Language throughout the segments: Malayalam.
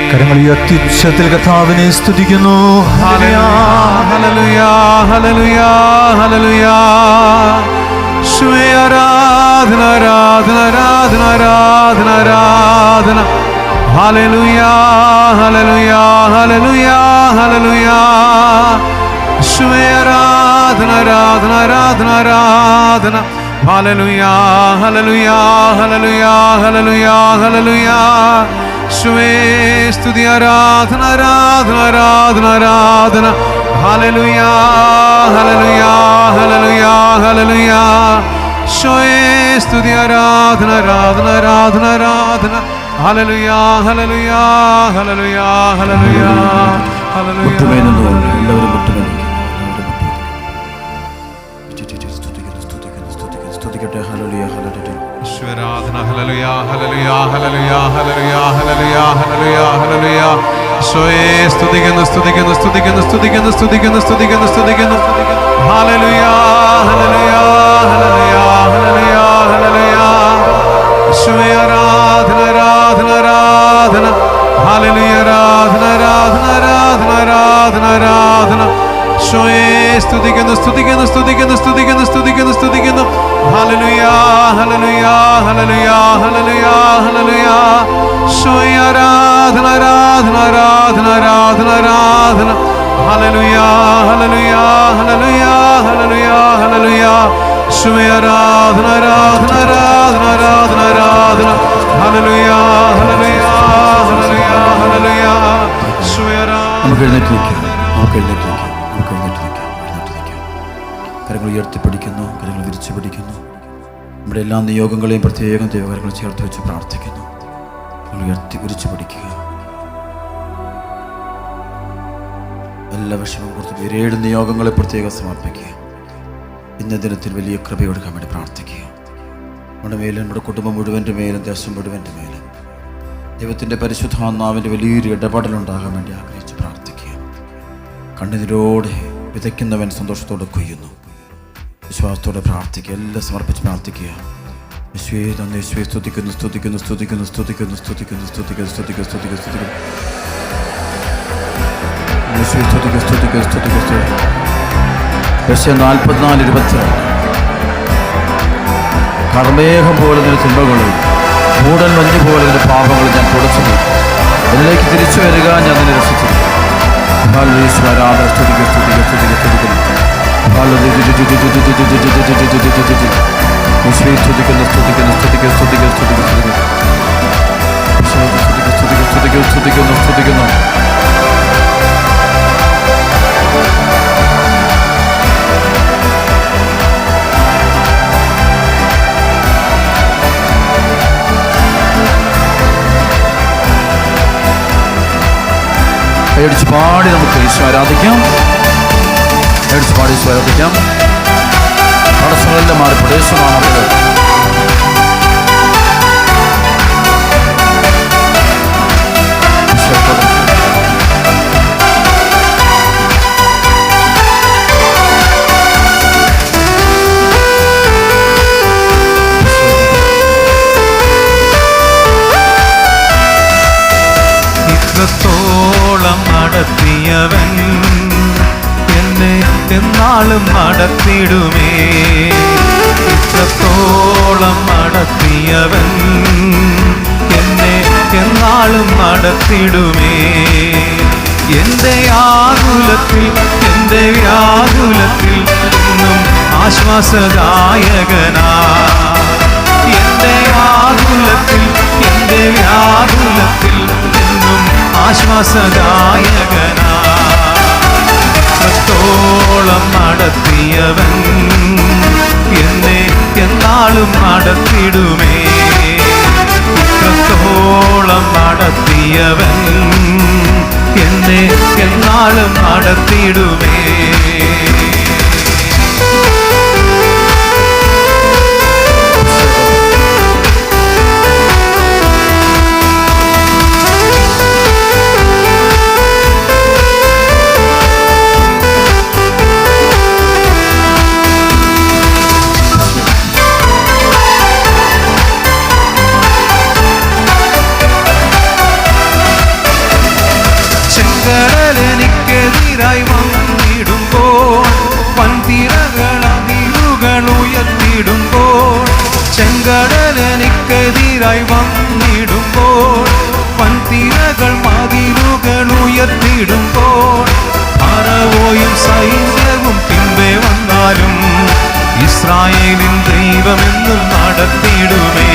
കരങ്ങളുയർത്തിച്ചത്തിൽ കർത്താവിനെ സ്തുതിക്കുന്നു. ഹല്ലേലൂയ ഹല്ലേലൂയ ഹല്ലേലൂയ ഹല്ലേലൂയ. ഈശോയെ ആരാധന ആരാധന ആരാധന ആരാധന ആരാധന. ഹല്ലേലൂയ ഹല്ലേലൂയ ഹല്ലേലൂയ ഹല്ലേലൂയ. ഈശോയെ ആരാധന ആരാധന ആരാധന ആരാധന. ഹല്ലേലൂയ ഹല്ലേലൂയ ഹല്ലേലൂയ ഹല്ലേലൂയ ഹല്ലേലൂയ. ഈശോയെ സ്തുതി ആരാധന ആരാധന ആരാധന ആരാധന. ഹല്ലേലൂയ ഹല്ലേലൂയ ഹല്ലേലൂയ ഹല്ലേലൂയ. ഈശോയെ സ്തുതി ആരാധന ആരാധന ആരാധന ആരാധന. ഹല്ലേലൂയ ഹല്ലേലൂയ ഹല്ലേലൂയ ഹല്ലേലൂയ ഹല്ലേലൂയ. ഈശ്വരാധന. ഹല്ലേലൂയ ഹല്ലേലൂയ ഹല്ലേലൂയ ഹല്ലേലൂയ ഹല്ലേലൂയ ഹല്ലേലൂയ ഹല്ലേലൂയ. ഈശോയെ സ്തുതിക്കുന്നു സ്തുതിക്കുന്നു സ്തുതിക്കുന്നു സ്തുതിക്കുന്നു സ്തുതിക്കുന്നു സ്തുതിക്കുന്നു സ്തുതിക്കുന്നു. ഹല്ലേലൂയ ഹല്ലേലൂയ ഹല്ലേലൂയ ഹല്ലേലൂയ ഹല്ലേലൂയ. ഈശോയെ ആരാധന ആരാധന ആരാധന. ഹല്ലേലൂയ ആരാധന ആരാധന ആരാധന ആരാധന ആരാധന. ഈശോയെ സ്തുതിക്കുന്നു സ്തുതിക്കുന്നു സ്തുതിക്കുന്നു സ്തുതിക്കുന്നു സ്തുതിക്കുന്നു സ്തുതിക്കുന്നു. ഹല്ലേലൂയ ഹല്ലേലൂയ ഹല്ലേലൂയ ഹല്ലേലൂയ ഹല്ലേലൂയ. ഈശോയെ ആരാധന ആരാധന ആരാധന ആരാധന ആരാധന. ഹല്ലേലൂയ ഹല്ലേലൂയ ഹല്ലേലൂയ ഹല്ലേലൂയ ഹല്ലേലൂയ. ഈശോയെ ആരാധന ആരാധന ആരാധന ആരാധന ആരാധന. ഹല്ലേലൂയ ഹല്ലേലൂയ ഹല്ലേലൂയ ഹല്ലേലൂയ. ഈശോയെ ആരാധന. നമുക്ക് എഴുന്നേറ്റ് നിൽക്കാം, നമുക്ക് എഴുന്നേറ്റ് നിൽക്കാം, നമുക്ക് എഴുന്നേറ്റ് നിൽക്കാം, എഴുന്നേറ്റ് നിൽക്കാം. കരങ്ങൾ ഉയർത്തിപ്പിടിക്കുന്നു, കരങ്ങൾ വിരിച്ചു പിടിക്കുന്നു. നമ്മുടെ എല്ലാ നിയോഗങ്ങളെയും പ്രത്യേകം ദൈവകരങ്ങൾ ചേർത്ത് വെച്ച് പ്രാർത്ഥിക്കുന്നു. ഉയർത്തി വിരിച്ചു പിടിക്കുക. എല്ലാ വിഷമം കൊടുത്ത് 7 നിയോഗങ്ങളെ പ്രത്യേകം സമർപ്പിക്കുക. ഇന്ന ദിനത്തിൽ വലിയ കൃപയൊടുക്കാൻ വേണ്ടി പ്രാർത്ഥിക്കുക. നമ്മുടെ മേലും നമ്മുടെ കുടുംബം മുഴുവൻ്റെ മേലും ദേശം മുഴുവൻ്റെ മേലും ദൈവത്തിൻ്റെ പരിശുദ്ധാത്മാവിൻ്റെ വലിയൊരു ഇടപെടലുണ്ടാകാൻ വേണ്ടി ആഗ്രഹിച്ച് പ്രാർത്ഥിക്കുക. കണ്ണുനീരോടെ വിതയ്ക്കുന്നവൻ സന്തോഷത്തോടെ കൊയ്യുന്നു. വിശ്വാസത്തോടെ പ്രാർത്ഥിക്കുക. എല്ലാം സമർപ്പിച്ച് പ്രാർത്ഥിക്കുക. യേശുവേ നന്ദി, യേശുവേ സ്തുതിക്കുന്നു സ്തുതിക്കുന്നു സ്തുതിക്കുന്നു സ്തുതിക്കുന്നു സ്തുതിക്കുന്നു സ്തുതിക്കുന്നു സ്തുതിക്കുന്നു സ്തുതിക്കുന്നു സ്തുതിക്കുന്നു. യേശുവേ സ്തുതിക്കുന്നു സ്തുതിക്കുന്നു സ്തുതിക്കുന്നു സ്തുതിക്കുന്നു. 44:22 കർമ്മേഹം പോലെ നിന്റെ ചിന്തകളും മൂടൽ മഞ്ഞ് പോലെ നിന്റെ പാപങ്ങൾ ഞാൻ തുടച്ചു നീക്കും. എന്നിലേക്ക് തിരിച്ചു വരിക, ഞാൻ നിന്നെ രക്ഷിച്ചിരിക്കും. ആരാധന സ്തുതിക്കുന്നു സ്തുതിക്കുന്നു സ്തുതിക്കുന്നു സ്തുതിക്കുന്നു. യേശുവേ സ്തുതിക്കുന്നു സ്തുതിക്കുന്നു സ്തുതിക്കുന്നു സ്തുതിക്കുന്നു സ്തുതിക്കുന്നു സ്തുതിക്കുന്നു സ്തുതിക്കുന്നു സ്തുതിക്കുന്നു സ്തുതിക്കുന്നു. കൈയടിച്ച് പാടി നമുക്ക് ഈശോ ആരാധിക്കാം. കൈയടിച്ച് പാടി ഈശോ ആരാധിക്കാം. തടസ്സങ്ങളെല്ലാം മാറി പ്രദേശമാണത്. ഇത്രത്തോളം നടത്തിയവൻ എന്നെ എന്നാളും നടത്തിടുമേ. ഇത്രത്തോളം നടത്തിയവൻ എന്നെ എന്നാളും നടത്തിടുമേ. എൻ്റെ ആകുലത്തിൽ എൻ്റെ വ്യാകുലത്തിൽ എന്നും ആശ്വാസദായകനാ. എൻ്റെ ആകുലത്തിൽ എൻ്റെ വ്യാകുലത്തിൽ എന്നും ആശ്വാസദായകനാ. ഇത്രത്തോളം നടത്തിയവൻ എന്നെ എന്നാളും നടത്തിടുമേ. ഇത്രത്തോളം നടത്തിയവൻ എന്നെ എന്നാളും നടത്തിടുമേ. ദൈവമെന്നും നടത്തിയിടുമേ.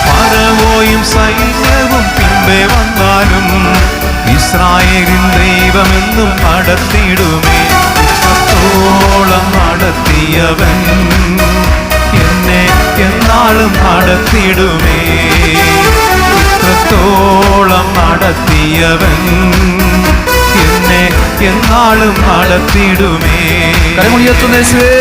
ഫറവോയും സൈന്യവും പിമ്പെ വന്നാലും ഇസ്രായേലിൻ ദൈവമെന്നും നടത്തിയിടുമേ. ഇത്രത്തോളം നടത്തിയവൻ എന്നെ എന്നാളും നടത്തിയിടുമേ. ഇത്രത്തോളം നടത്തിയവൻ എന്നെ എന്നാളും നടത്തിയിടുമേ. കരമുയർത്തുന്ന യേശുവേ,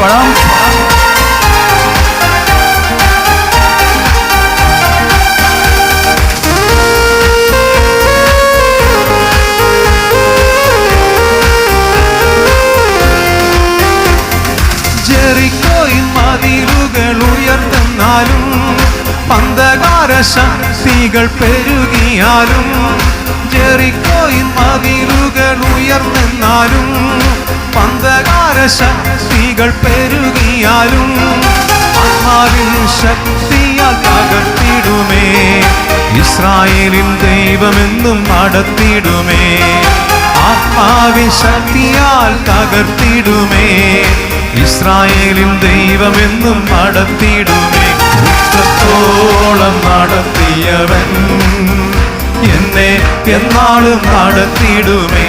പാടാം. ജെറിക്കോയിൻ മതിലുകൾ ഉയർന്നെന്നാലും അന്ധകാര ശക്തികൾ പെരുകിയാലും, ജെറിക്കോയിൻ മതിലുകൾ ഉയർന്നെന്നാലും അന്ധകാര ശക്തികൾ പെരുകിയാലും ആത്മാവിൻ ശക്തിയാൽ തകർത്തിടുമേ. ഇസ്രായേലിൻ ദൈവമെന്നും നടത്തിയിടുമേ. ആത്മാവിൻ ശക്തിയാൽ തകർത്തിടുമേ. ഇസ്രായേലിൻ ദൈവമെന്നും നടത്തിയിടുമേ. ഇത്രത്തോളം നടത്തിയവൻ എന്നെ എന്നാളും നടത്തിയിടുമേ.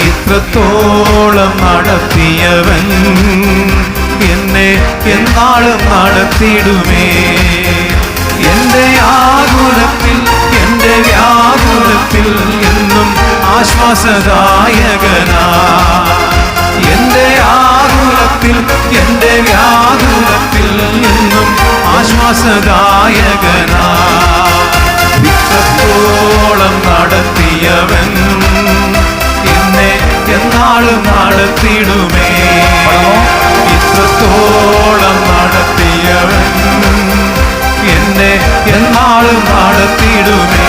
ഇത്രത്തോളം നടത്തിയവൻ എന്നെ എന്നാളും നടത്തിയിടുമേ. എൻ്റെ ആകുലത്തിൽ എൻ്റെ വ്യാകുലത്തിൽ എന്നും ആശ്വാസദായകനാ. എൻ്റെ ആകുലത്തിൽ എൻ്റെ വ്യാകുലത്തിൽ എന്നും ആശ്വാസദായകനാ. ഇത്രത്തോളം നടത്തിയവൻ എന്നെ എന്നാളും നടത്തിയിടുമേ. ഇത്രത്തോളം നടത്തിയവൻ എന്നെ എന്നാളും നടത്തിയിടുമേ.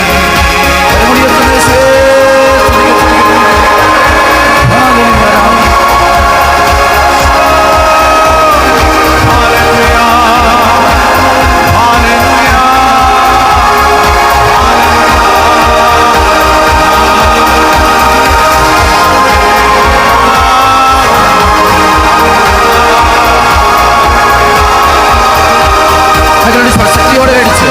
ശക്തിയോടെ അടിച്ച്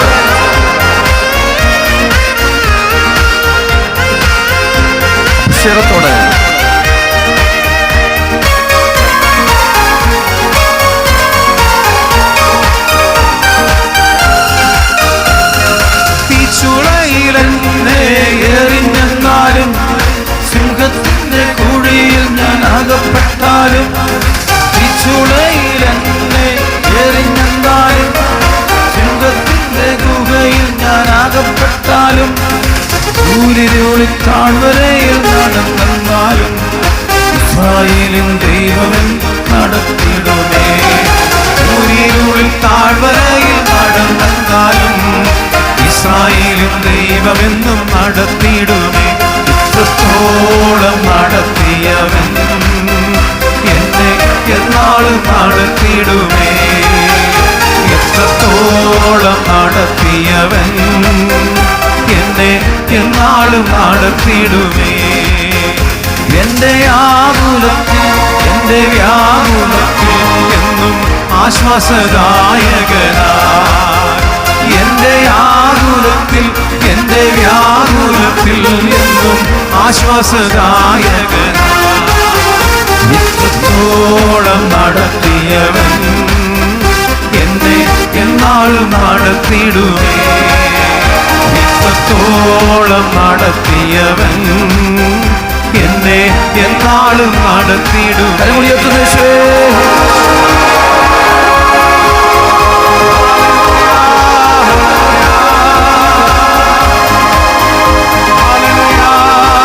അഭിഷേകത്തോടെ തീച്ചുളയിലെന്നെ എറിഞ്ഞെന്നാലും സിംഹത്തിന്റെ കുഴിയിൽ ഞാൻ അകപ്പെട്ടാലും, തീച്ചുളയിലെന്നെ എറിഞ്ഞെന്നാലും സിംഹത്തിന്റെ ഗുഹയിൽ ഞാൻ അകപ്പെട്ടാലും, സൂര്യരുളിൽ താഴ്വരയിൽ നടന്നെന്നാലും ഇസ്രായേലിൻ ദൈവമൻ നടത്തിയിടുമേ. സൂര്യരുളിൽ താഴ്വരയിൽ നടന്നെന്നാലും ഇസ്രായേലിൻ ദൈവമെന്നും നടത്തിയിടുമേ. ഇത്രത്തോളം നടത്തിയവൻ എന്നെ എന്നാളും നടത്തിയിടുമേ. എത്രത്തോളം നടത്തിയവൻ എന്നെ എന്നാളും നടത്തിയിടുമേ. എൻ്റെ ആകുലത്തിൽ എൻ്റെ വ്യാകുലത്തിൽ എന്നും ആശ്വാസദായകനാ. എൻ്റെ ആകുലത്തിൽ എൻ്റെ വ്യാകുലത്തിൽ എന്നും ആശ്വാസദായകനാ. ഇത്രത്തോളം നടത്തിയവൻ എന്നെ എന്നാളും നടത്തിയിടുമേ. ഇത്രത്തോളം നടത്തിയവൻ എന്നെ എന്നാളും നടത്തിയിടുമേ. Hallelujah.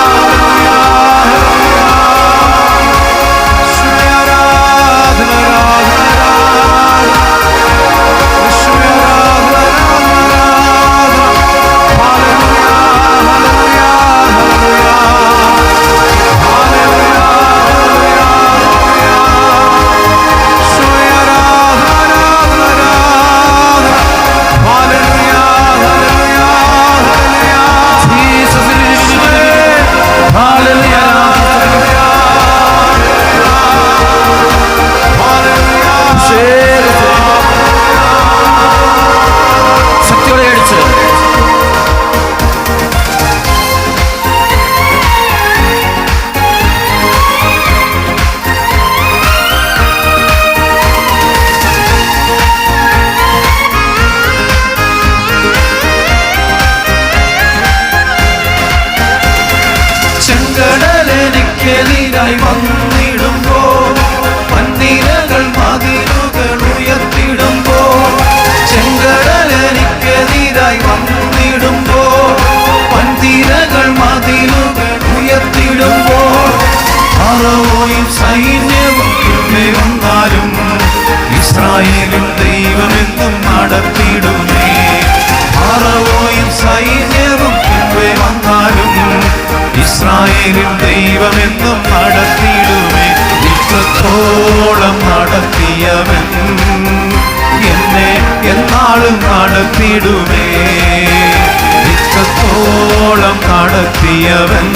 എനിക്കെതിരായി വന്നിടുമ്പോ, വൻനിരകൾ മതിലുകൾ ഉയർത്തിടുമ്പോ, ചെങ്കടൽ എനിക്കെതിരായി വന്നിടുമ്പോ, വൻതിരകൾ മതിലുകൾ ഉയർത്തിടുമ്പോ, ഫറവോയും സൈന്യവും പിന്നെ വന്നാലും ഇസ്രായേലിൻ ദൈവമെന്നും നടത്തിടുമേ. ഫറവോയും സൈന്യവും പിന്നെ വന്നാലും ഇസ്രായേലിൻ ദൈവമെന്നും നടത്തിടുമേ. ഇത്രത്തോളം നടത്തിയവൻ എന്നെ എന്നാളും നടത്തിടുമേ. ഇത്രത്തോളം നടത്തിയവൻ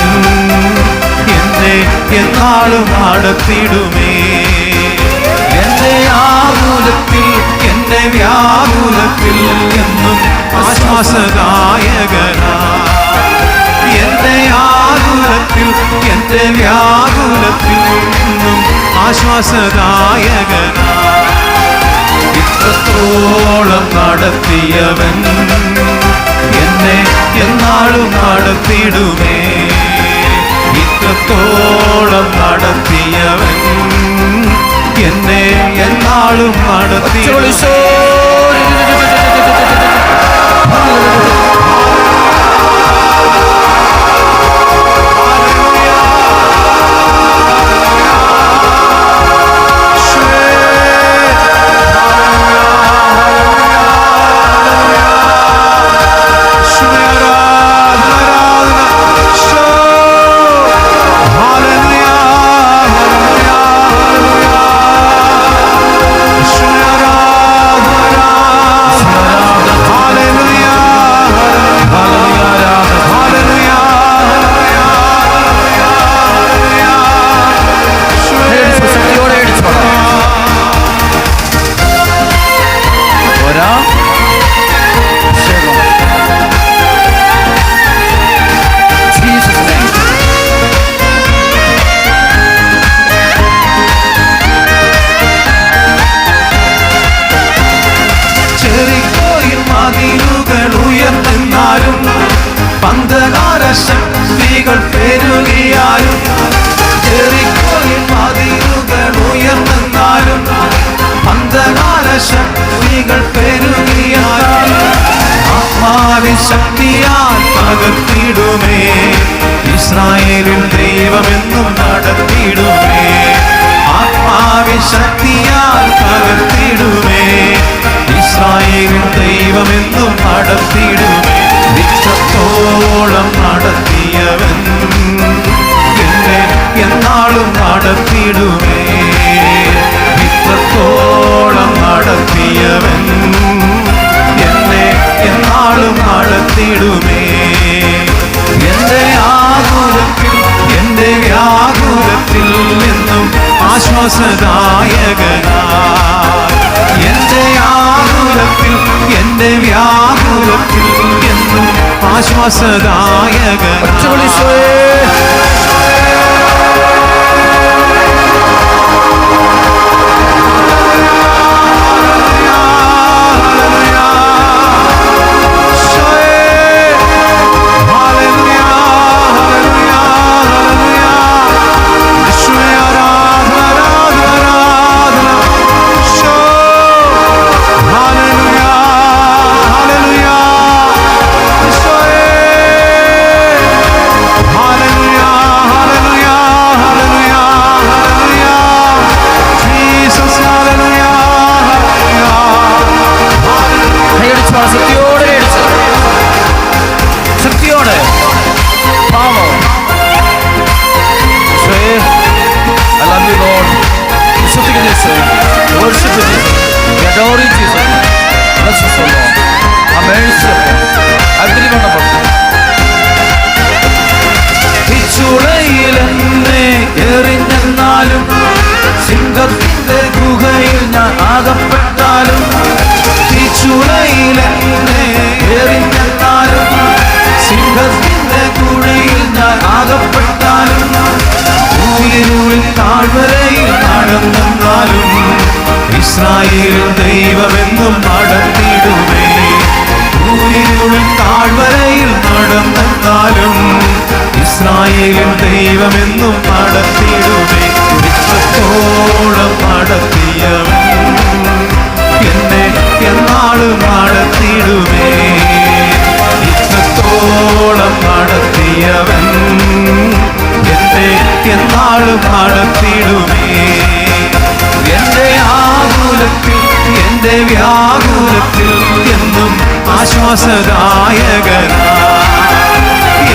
എന്നെ എന്നാളും നടത്തിടുമേ. എന്റെ ആകുലത്തിൽ എന്റെ വ്യാകുലത്തിൽ എന്നും ആശ്വാസദായകനാ. എന്റെ ആകുലത്തിൽ എന്റെ വ്യാകുലത്തിൽ എന്നും ആശ്വാസദായകനാ. ഇത്രത്തോളം നടത്തിയവൻ എന്നെ എന്നാളും നടത്തിടുമേ. ഇത്രത്തോളം നടത്തിയവൻ എന്നെ എന്നാളും നടത്തിടുമേ. ശക്തികൾ പെരുകിയാലും, ജെറിക്കോയിൽ മതിലുകൾ ഉയർന്നെന്നാലും, അന്ധകാര ശക്തികൾ പെരുകിയാലും, ആത്മാവിൻ ശക്തിയാൽ തകർത്തിടുമേ. ഇസ്രായേലിൻ ദൈവമെന്നും നടത്തിടുമേ. ആത്മാവിൻ ശക്തിയാൽ തകർത്തിടുമേ. ഇസ്രായേലിൻ ദൈവമെന്നും നടത്തിടുമേ. ഇത്രത്തോളം നടത്തിയവൻ എന്നെ എന്നാളും നടത്തിടുമേ. ഇത്രത്തോളം നടത്തിയവൻ എന്നെ എന്നാളും നടത്തിടുമേ. എന്റെ ആകുലത്തിൽ എന്റെ വ്യാകുലത്തിൽ എന്നും ആശ്വാസദായകനാ. എന്റെ ആകുലത്തിൽ എന്റെ വ്യാകുലത്തിൽ എന്നും ആശ്വാസദായകനാ. എറിഞ്ഞെന്നാലും, സിംഹത്തിന്റെ ഗുഹയിൽ ഞാൻ ആകപ്പെട്ടാലും, തീച്ചുളയിലെന്നെ എറിഞ്ഞെന്നാലും, സിംഹത്തിന്റെ ഗുഹയിൽ ഞാൻ ആകപ്പെട്ടാലും, ൂരിനുള്ളിൽ താഴ്വരയിൽ നടന്നെന്നാലും, ഇസ്രായേൽ ദൈവമെന്നും നടത്തിടുമേ. ൂരിനുള്ളിൽ താഴ്വരയിൽ നടന്നെന്നാലും, ഇസ്രായേലിൻ ദൈവമെന്നും നടത്തിയിടുമേ. ഇത്രത്തോളം നടത്തിയവൻ എന്നെ എന്നാളും നടത്തിയിടുമേ. ഇത്രത്തോളം നടത്തിയവൻ എന്നെ എന്നാളും നടത്തിയിടുമേ. എന്റെ ആകുലത്തിൽ എന്റെ വ്യാകുലത്തിൽ എന്നും ആശ്വാസദായകനാ.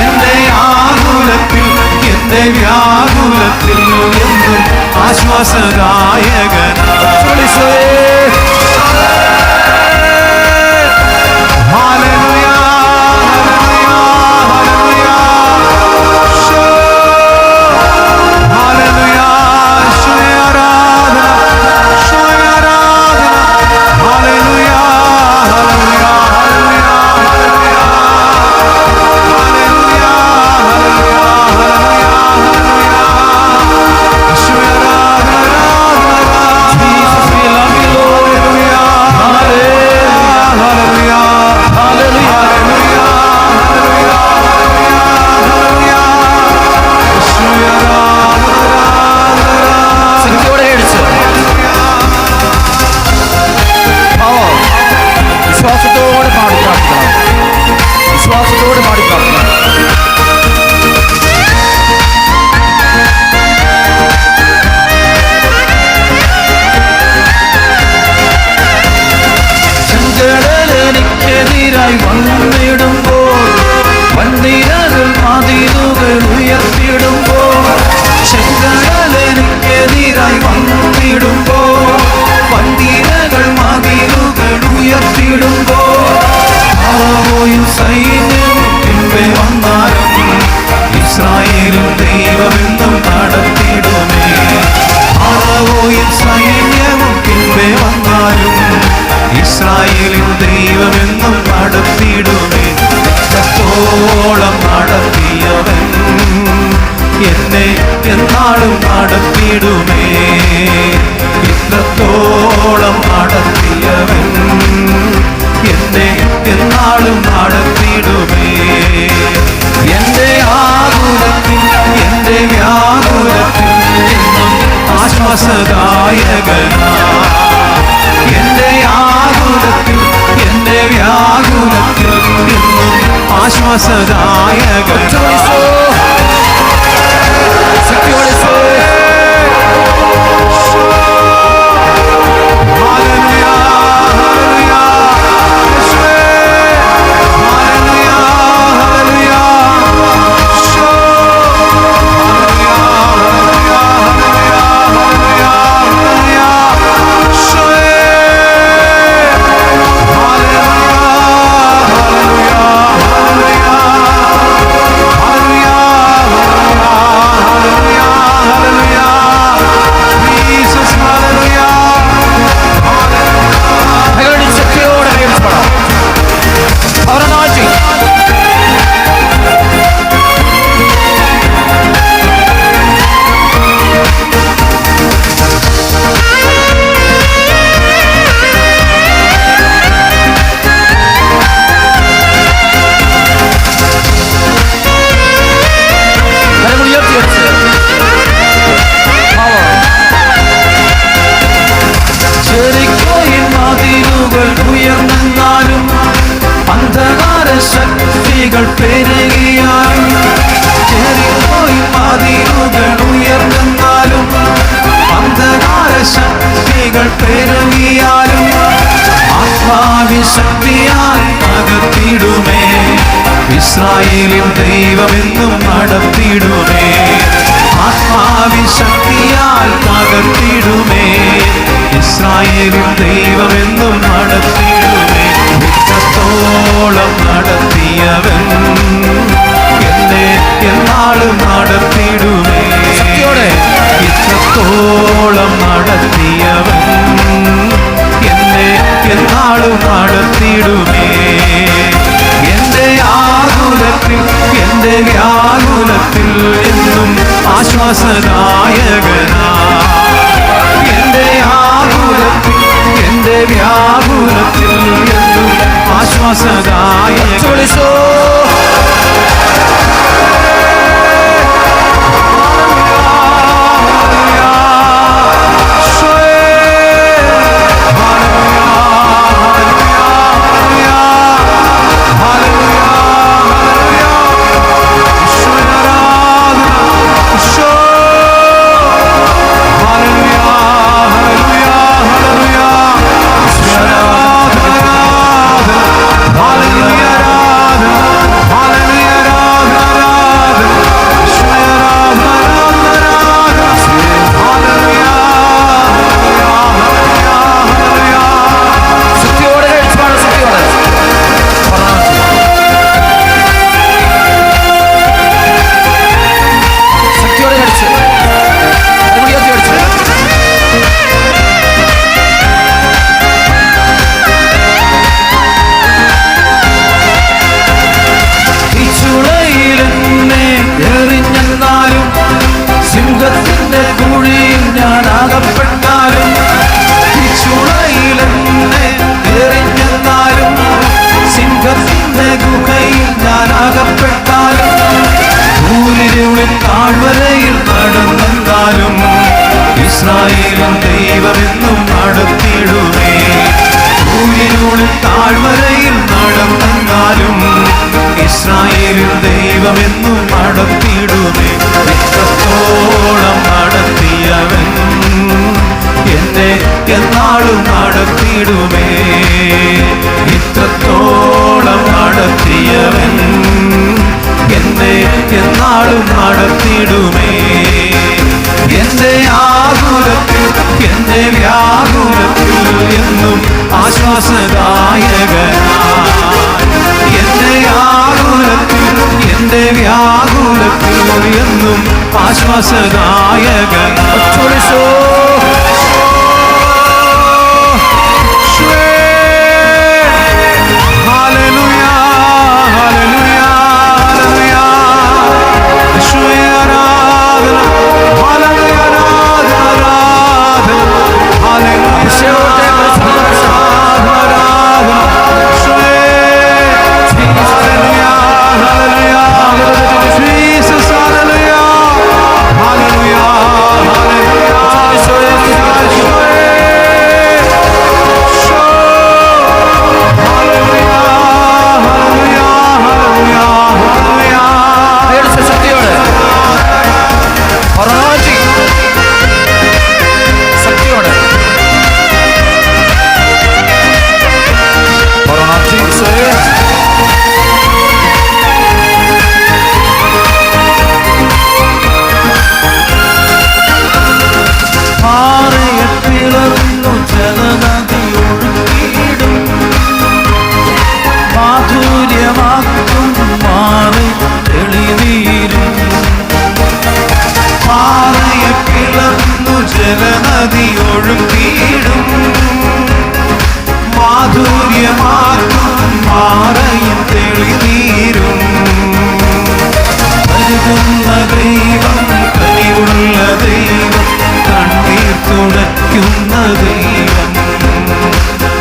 എന്റെ ആകുലത്തിൽ എന്റെ വ്യാകുലത്തിൽ എന്നും ആശ്വാസദായകനാ. ഇസ്രായേലിൻ ദൈവമെന്നും നടത്തിയിടുമേ. ഫറവോയും സൈന്യവും പിൻപേ വന്നാലും ഇസ്രായേലിൻ ദൈവമെന്നും നടത്തിയിടുമേ. ഇത്രത്തോളം നടത്തിയവൻ എന്നെ എന്നാളും നടത്തിയിടുമേ. ഇത്രത്തോളം നടത്തിയവൻ എന്നെ എന്നാളും നടത്തിയിടുമേ. എന്റെ ആകുലത്തിൽ എന്റെ വ്യാകുലത്തിൽ എന്നും ആശ്വാസദായകനാ. എന്റെ ആകുലത്തിൽ എന്റെ വ്യാകുലത്തിൽ എന്നും ആശ്വാസദായകനാ. ശക്തികൾ പെരുകിയാലും ചെറിയ മതിലുകൾ ഉയർന്നാലും അന്ധകാര ശക്തികൾ പെരുകിയാലും ആത്മാവിശക്തിയാൽ തകർത്തിടുമേ. ഇസ്രായേലിൻ ദൈവമെന്നും നടത്തിയിടുമേ. ആത്മാവിശക്തിയാൽ തകർത്തിടുമേ. ഇസ്രായേലിൻ ദൈവമെന്നും നടത്തിയിടുമേ. ഇത്രത്തോളം നടത്തിയവൻ എന്നെ എന്നാളും നടത്തിയിടുമേ. ഇത്രത്തോളം നടത്തിയവൻ എന്നെ എന്നാളും നടത്തിയിടുമേ. എന്റെ ആകുലത്തിൽ എന്റെ വ്യാകുലത്തിൽ എന്നും ആശ്വാസദായകനാ. എന്റെ ആകുലത്തിൽ എന്റെ വ്യാകുലത്തിൽ എന്നും ആശ്വാസദായകനാ. താഴ്വരയിൽ നടന്നെന്നാലും ഇസ്രായേലിൻ ദൈവമെന്നും നടത്തിയിടുമേ. സൂര്യനുള്ളിൽ താഴ്വരയിൽ നടന്നെന്നാലും ഇസ്രായേലിൻ ദൈവമെന്നും നടത്തിയിടുമേ. ഇത്രത്തോളം നടത്തിയവൻ എന്നെ എന്നാളും നടത്തിയിടുമേ. ഇത്രത്തോളം നടത്തിയവൻ എന്നെ എന്നാളും നടത്തിയിടുമേ. എന്റെ ആകുലത്തിൽ എന്റെ വ്യാകുലത്തിൽ എന്നും ആശ്വാസദായകനായി. എന്റെ ആകുലത്തിൽ എന്റെ വ്യാകുലത്തിൽ എന്നും ആശ്വാസദായകനായി.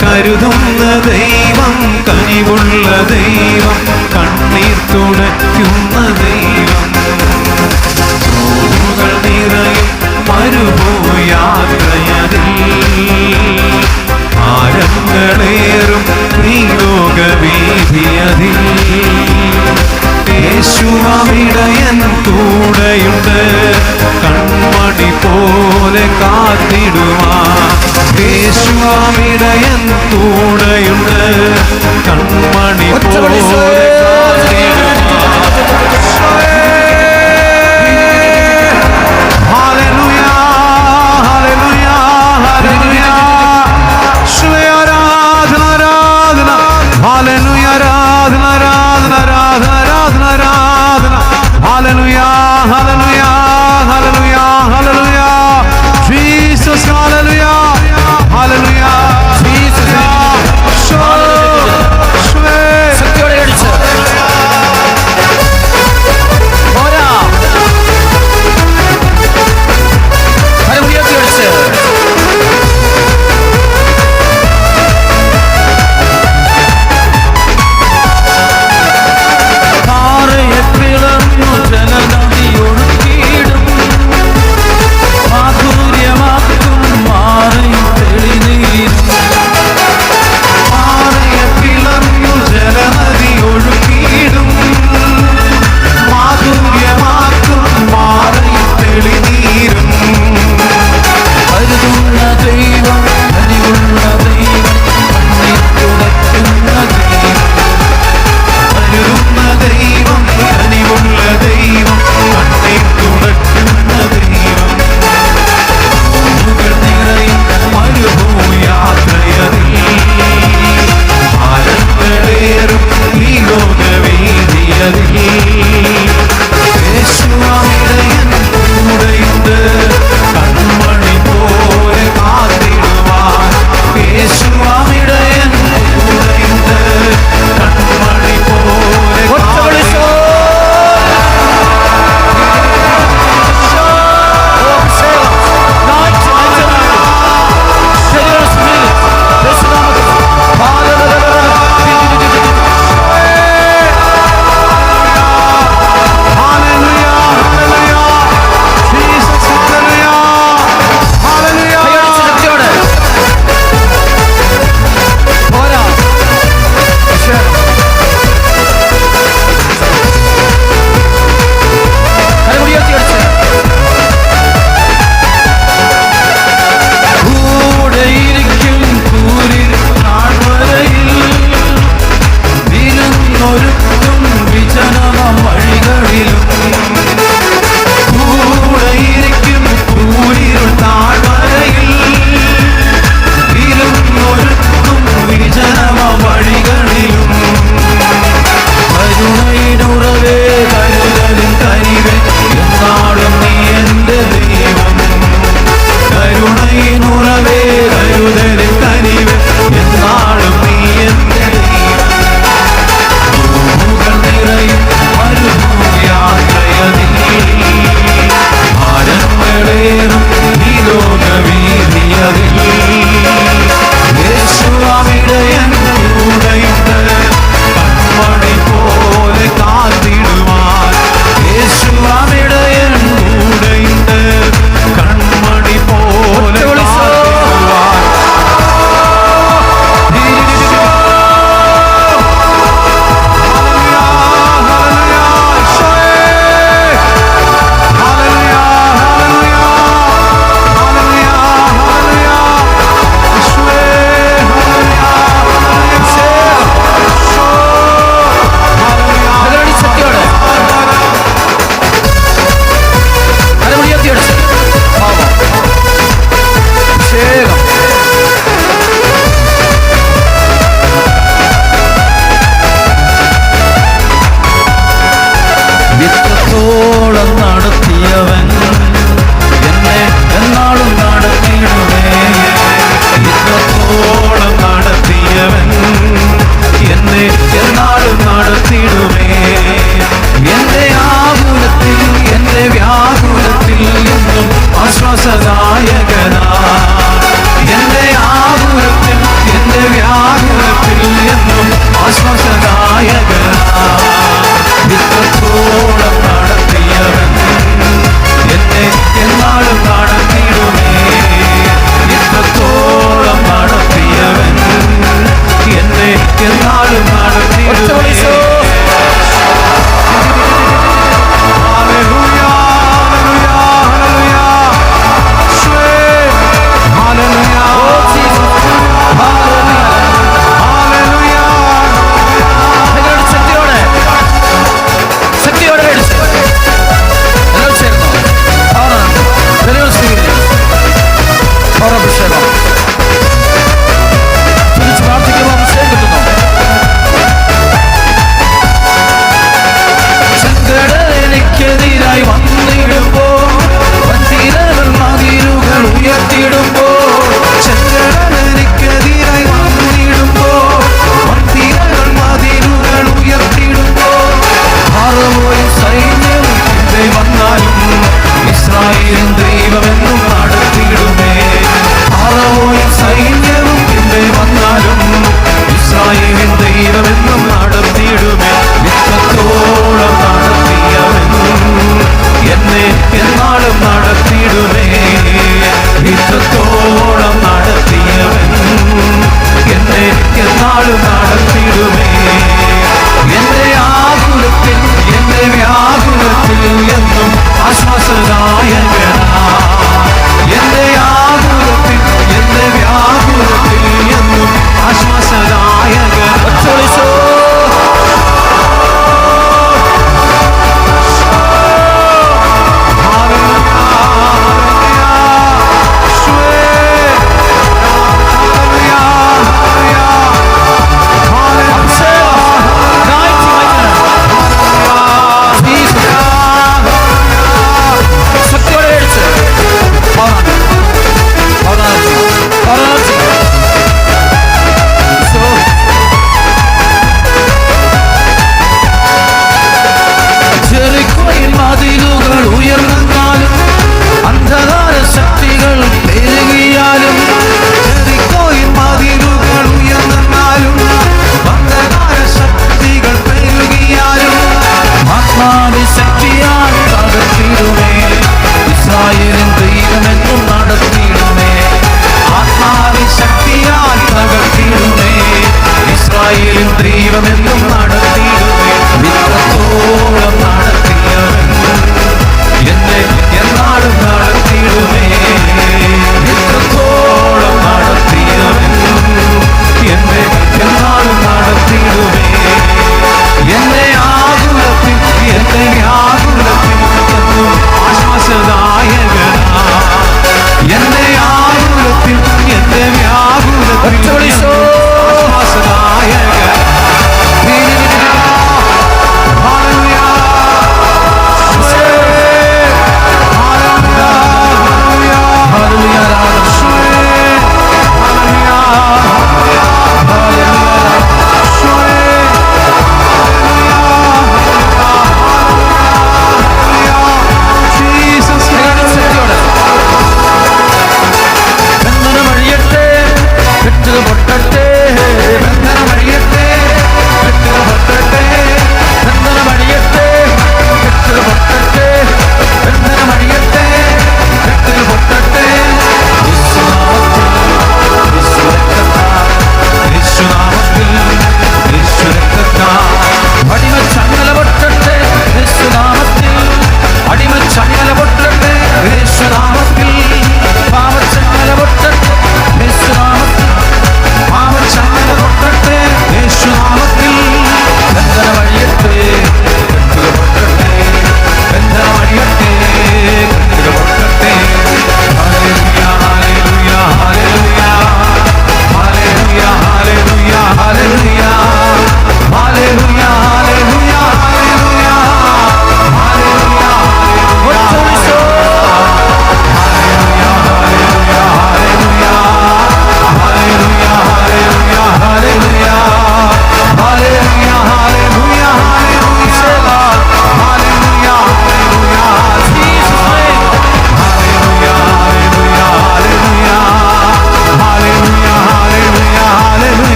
കരുതുന്ന ദൈവം, കനിവുള്ള ദൈവം, കണ്ണീർ തുടയ്ക്കുന്ന ദൈവം. നോവുകൾ നിറയും മരുഭൂയാത്രയതിൽ ആഴങ്ങളേറും ഈ ലോകവീഥിയതിൽ യേശുവിടയൻ കൂടെയുണ്ട്, കൺമണി പോലെ കാത്തിടുവാൻ. യേശുവിടയൻ കൂടെയുണ്ട്, കൺമണി പോലെ ശക്തിയോടെ അടിച്ച്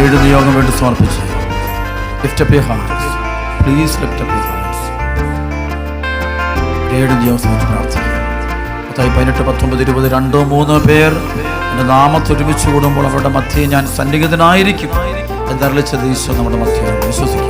ഏഴ് നിയോഗം വേണ്ടി സമർപ്പിച്ച് lift up your hands. Please lift up your hands. ഏഴ് നിയോഗം സമർപ്പിച്ച് പ്രാർത്ഥിക്കുക. 18, 19, 20 2, 3 പേർ എൻ്റെ നാമത്തെ ഒരുമിച്ച് കൂടുമ്പോൾ അവരുടെ മധ്യേ ഞാൻ സന്നിഹിതനായിരിക്കും എന്നറിയിച്ചത് ഈശോ നമ്മുടെ മധ്യേ വിശ്വസിക്കും.